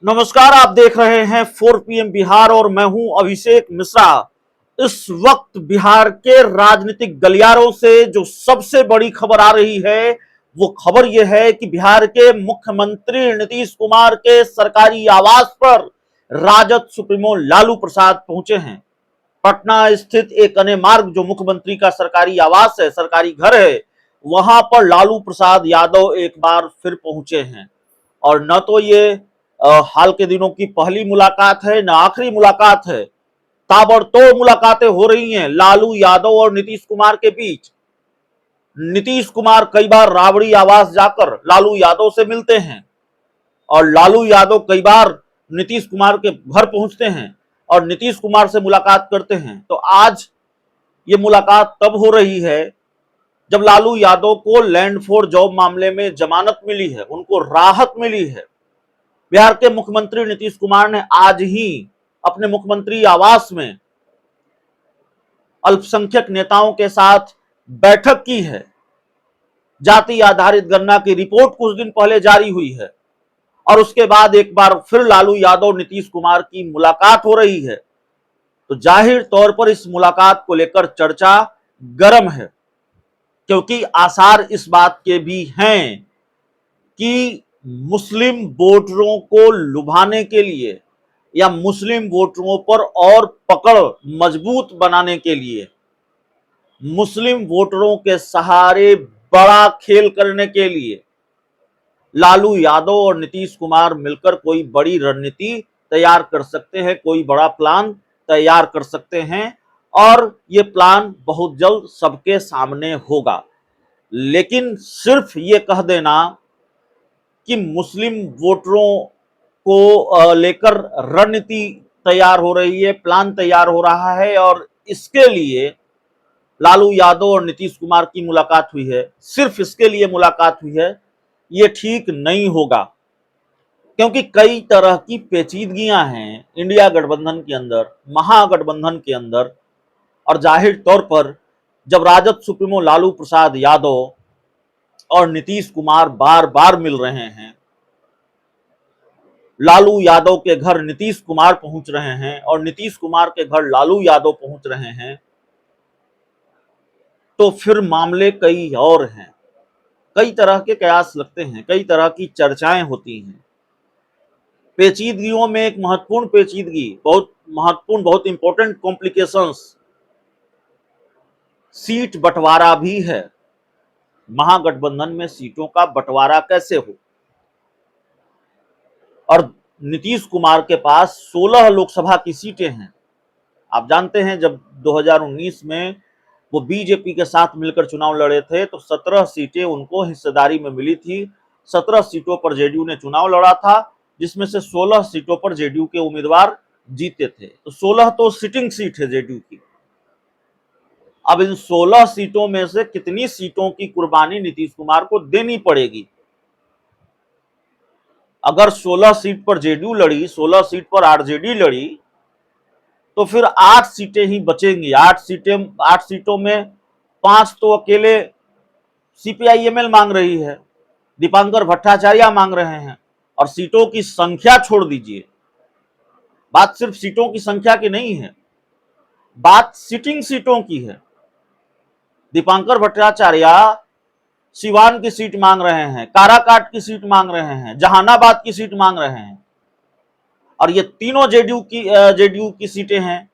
नमस्कार, आप देख रहे हैं 4 PM बिहार और मैं हूं अभिषेक मिश्रा। इस वक्त बिहार के राजनीतिक गलियारों से जो सबसे बड़ी खबर आ रही है वो खबर यह है कि बिहार के मुख्यमंत्री नीतीश कुमार के सरकारी आवास पर राजद सुप्रीमो लालू प्रसाद पहुंचे हैं। पटना स्थित एक अन्य मार्ग जो मुख्यमंत्री का सरकारी आवास है, सरकारी घर है, वहां पर लालू प्रसाद यादव एक बार फिर पहुंचे हैं। और न तो ये हाल के दिनों की पहली मुलाकात है, न आखिरी मुलाकात है। ताबड़तोड़ मुलाकातें हो रही हैं लालू यादव और नीतीश कुमार के बीच। नीतीश कुमार कई बार राबड़ी आवास जाकर लालू यादव से मिलते हैं और लालू यादव कई बार नीतीश कुमार के घर पहुंचते हैं और नीतीश कुमार से मुलाकात करते हैं। तो आज ये मुलाकात तब हो रही है जब लालू यादव को लैंड फॉर जॉब मामले में जमानत मिली है, उनको राहत मिली है। बिहार के मुख्यमंत्री नीतीश कुमार ने आज ही अपने मुख्यमंत्री आवास में अल्पसंख्यक नेताओं के साथ बैठक की है। जाति आधारित गणना की रिपोर्ट कुछ दिन पहले जारी हुई है और उसके बाद एक बार फिर लालू यादव नीतीश कुमार की मुलाकात हो रही है। तो जाहिर तौर पर इस मुलाकात को लेकर चर्चा गर्म है, क्योंकि आसार इस बात के भी हैं कि मुस्लिम वोटरों को लुभाने के लिए या मुस्लिम वोटरों पर और पकड़ मजबूत बनाने के लिए, मुस्लिम वोटरों के सहारे बड़ा खेल करने के लिए लालू यादव और नीतीश कुमार मिलकर कोई बड़ी रणनीति तैयार कर सकते हैं, कोई बड़ा प्लान तैयार कर सकते हैं और ये प्लान बहुत जल्द सबके सामने होगा। लेकिन सिर्फ ये कह देना कि मुस्लिम वोटरों को लेकर रणनीति तैयार हो रही है, प्लान तैयार हो रहा है और इसके लिए लालू यादव और नीतीश कुमार की मुलाकात हुई है, सिर्फ इसके लिए मुलाकात हुई है, ये ठीक नहीं होगा। क्योंकि कई तरह की पेचीदगियां हैं इंडिया गठबंधन के अंदर, महागठबंधन के अंदर। और जाहिर तौर पर जब राजद सुप्रीमो लालू प्रसाद यादव और नीतीश कुमार बार बार मिल रहे हैं, लालू यादव के घर नीतीश कुमार पहुंच रहे हैं और नीतीश कुमार के घर लालू यादव पहुंच रहे हैं, तो फिर मामले कई और हैं। कई तरह के कयास लगते हैं, कई तरह की चर्चाएं होती हैं। पेचीदगियों में एक महत्वपूर्ण पेचीदगी, बहुत महत्वपूर्ण, बहुत इंपॉर्टेंट कॉम्प्लिकेशंस, सीट बंटवारा भी है। महागठबंधन में सीटों का बंटवारा कैसे हो। और नीतीश कुमार के पास 16 लोकसभा की सीटें हैं। आप जानते हैं जब 2019 में वो बीजेपी के साथ मिलकर चुनाव लड़े थे तो 17 सीटें उनको हिस्सेदारी में मिली थी। 17 सीटों पर जेडीयू ने चुनाव लड़ा था, जिसमें से 16 सीटों पर जेडीयू के उम्मीदवार जीते थे। तो 16 तो सिटिंग सीट है जेडीयू की। अब इन 16 सीटों में से कितनी सीटों की कुर्बानी नीतीश कुमार को देनी पड़ेगी। अगर 16 सीट पर जेडीयू लड़ी, 16 सीट पर आरजेडी लड़ी, तो फिर 8 सीटें ही बचेंगी। 8 सीटों में 5 तो अकेले सीपीआईएमएल मांग रही है, दीपांकर भट्टाचार्य मांग रहे हैं। और सीटों की संख्या छोड़ दीजिए, बात सिर्फ सीटों की संख्या की नहीं है, बात सिटिंग सीटों की है। दीपांकर भट्टाचार्य सिवान की सीट मांग रहे हैं, काराकाट की सीट मांग रहे हैं, जहानाबाद की सीट मांग रहे हैं। और ये तीनों जेडीयू की सीटें हैं।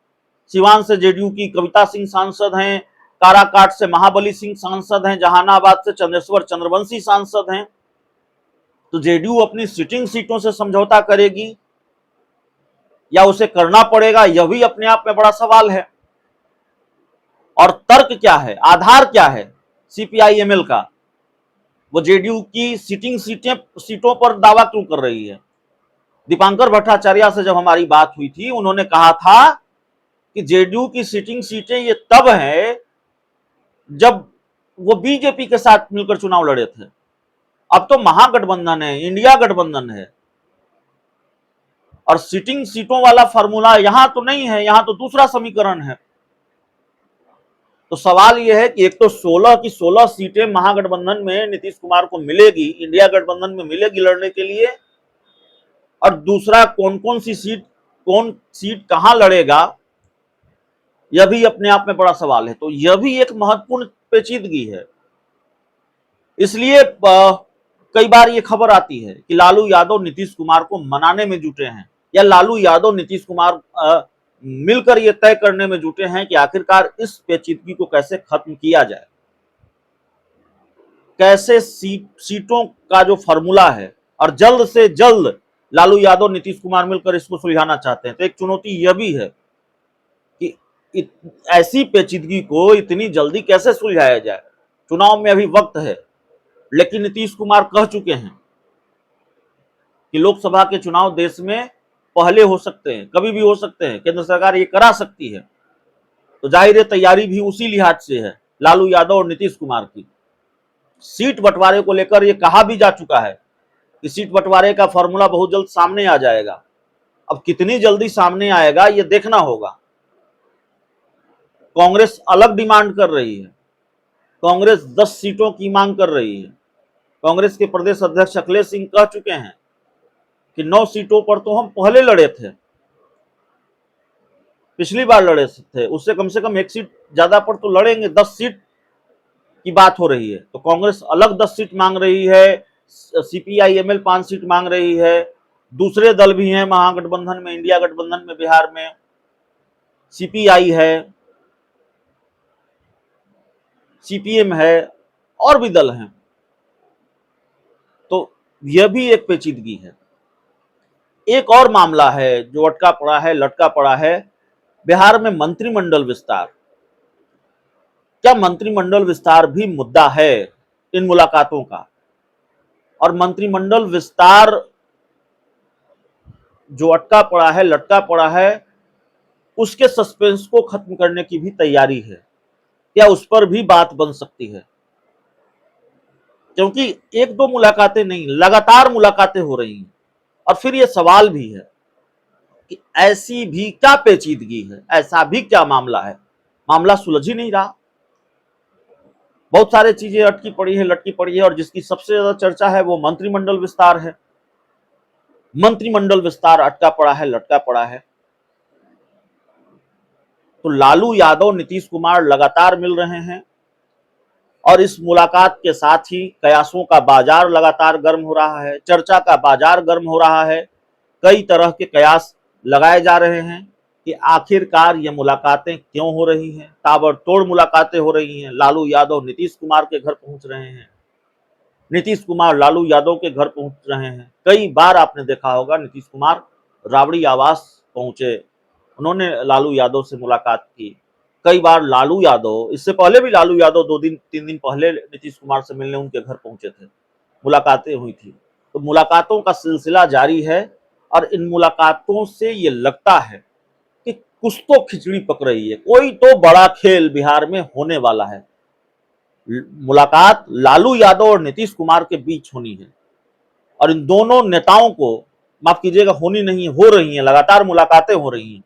सिवान से जेडीयू की कविता सिंह सांसद हैं, काराकाट से महाबली सिंह सांसद हैं, जहानाबाद से चंद्रेश्वर चंद्रवंशी सांसद हैं। तो जेडीयू अपनी सिटिंग सीटों से समझौता करेगी या उसे करना पड़ेगा, यह भी अपने आप में बड़ा सवाल है। और तर्क क्या है, आधार क्या है सीपीआईएमएल का, वो जेडीयू की सिटिंग सीटों पर दावा क्यों कर रही है। दीपांकर भट्टाचार्य से जब हमारी बात हुई थी, उन्होंने कहा था कि जेडीयू की सिटिंग सीटें ये तब है जब वो बीजेपी के साथ मिलकर चुनाव लड़े थे। अब तो महागठबंधन है, इंडिया गठबंधन है और सिटिंग सीटों वाला फॉर्मूला यहां तो नहीं है, यहां तो दूसरा समीकरण है। तो सवाल यह है कि एक तो 16 की 16 सीटें महागठबंधन में नीतीश कुमार को मिलेगी, इंडिया गठबंधन में मिलेगी लड़ने के लिए, और दूसरा कौन सीट कहां लड़ेगा, यह भी अपने आप में बड़ा सवाल है। तो यह भी एक महत्वपूर्ण पेचीदगी है। इसलिए कई बार ये खबर आती है कि लालू यादव नीतीश कुमार को मनाने में जुटे हैं, या लालू यादव नीतीश कुमार मिलकर ये तय करने में जुटे हैं कि आखिरकार इस पेचीदगी को कैसे खत्म किया जाए, कैसे सीटों का जो फॉर्मूला है, और जल्द से जल्द लालू यादव नीतीश कुमार मिलकर इसको सुलझाना चाहते हैं। तो एक चुनौती यह भी है कि ऐसी पेचीदगी को इतनी जल्दी कैसे सुलझाया जाए। चुनाव में अभी वक्त है, लेकिन नीतीश कुमार कह चुके हैं कि लोकसभा के चुनाव देश में पहले हो सकते हैं, कभी भी हो सकते हैं, केंद्र सरकार ये करा सकती है। तो जाहिर है तैयारी भी उसी लिहाज से है लालू यादव और नीतीश कुमार की। सीट बंटवारे को लेकर यह कहा भी जा चुका है कि सीट बंटवारे का फॉर्मूला बहुत जल्द सामने आ जाएगा। अब कितनी जल्दी सामने आएगा यह देखना होगा। कांग्रेस अलग डिमांड कर रही है। कांग्रेस 10 सीटों की मांग कर रही है। कांग्रेस के प्रदेश अध्यक्ष अखिलेश सिंह कह चुके हैं कि 9 सीटों पर तो हम पहले लड़े थे, पिछली बार लड़े थे, उससे कम से कम 1 सीट ज्यादा पर तो लड़ेंगे। 10 सीट की बात हो रही है। तो कांग्रेस अलग 10 सीट मांग रही है, सीपीआई-एमएल 5 सीट मांग रही है, दूसरे दल भी हैं महागठबंधन में, इंडिया गठबंधन में बिहार में सीपीआई है, सीपीएम है, और भी दल हैं। तो यह भी एक पेचीदगी है। एक और मामला है जो अटका पड़ा है, लटका पड़ा है, बिहार में मंत्रिमंडल विस्तार। क्या मंत्रिमंडल विस्तार भी मुद्दा है इन मुलाकातों का? और मंत्रिमंडल विस्तार जो अटका पड़ा है, लटका पड़ा है, उसके सस्पेंस को खत्म करने की भी तैयारी है। क्या उस पर भी बात बन सकती है? क्योंकि 1-2 मुलाकातें नहीं, लगातार मुलाकातें हो रही हैं। और फिर यह सवाल भी है कि ऐसी भी क्या पेचीदगी है, ऐसा भी क्या मामला है, मामला सुलझ ही नहीं रहा। बहुत सारी चीजें अटकी पड़ी है, लटकी पड़ी है, और जिसकी सबसे ज्यादा चर्चा है वो मंत्रिमंडल विस्तार है। मंत्रिमंडल विस्तार अटका पड़ा है, लटका पड़ा है। तो लालू यादव नीतीश कुमार लगातार मिल रहे हैं, और इस मुलाकात के साथ ही कयासों का बाजार लगातार गर्म हो रहा है, चर्चा का बाजार गर्म हो रहा है। कई तरह के कयास लगाए जा रहे हैं कि आखिरकार ये मुलाकातें क्यों हो रही हैं। ताबड़तोड़ मुलाकातें हो रही हैं। लालू यादव नीतीश कुमार के घर पहुंच रहे हैं, नीतीश कुमार लालू यादव के घर पहुंच रहे हैं। कई बार आपने देखा होगा नीतीश कुमार राबड़ी आवास पहुंचे, उन्होंने लालू यादव से मुलाकात की। कई बार लालू यादव, इससे पहले भी लालू यादव 2-3 दिन पहले नीतीश कुमार से मिलने उनके घर पहुंचे थे, मुलाकातें हुई थी। तो मुलाकातों का सिलसिला जारी है, और इन मुलाकातों से ये लगता है कि कुछ तो खिचड़ी पक रही है, कोई तो बड़ा खेल बिहार में होने वाला है। मुलाकात लालू यादव और नीतीश कुमार के बीच होनी है, और इन दोनों नेताओं को, माफ कीजिएगा, होनी नहीं, हो रही हैं, लगातार मुलाकातें हो रही हैं,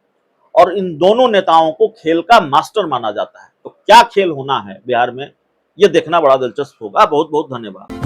और इन दोनों नेताओं को खेल का मास्टर माना जाता है। तो क्या खेल होना है बिहार में, यह देखना बड़ा दिलचस्प होगा। बहुत बहुत धन्यवाद।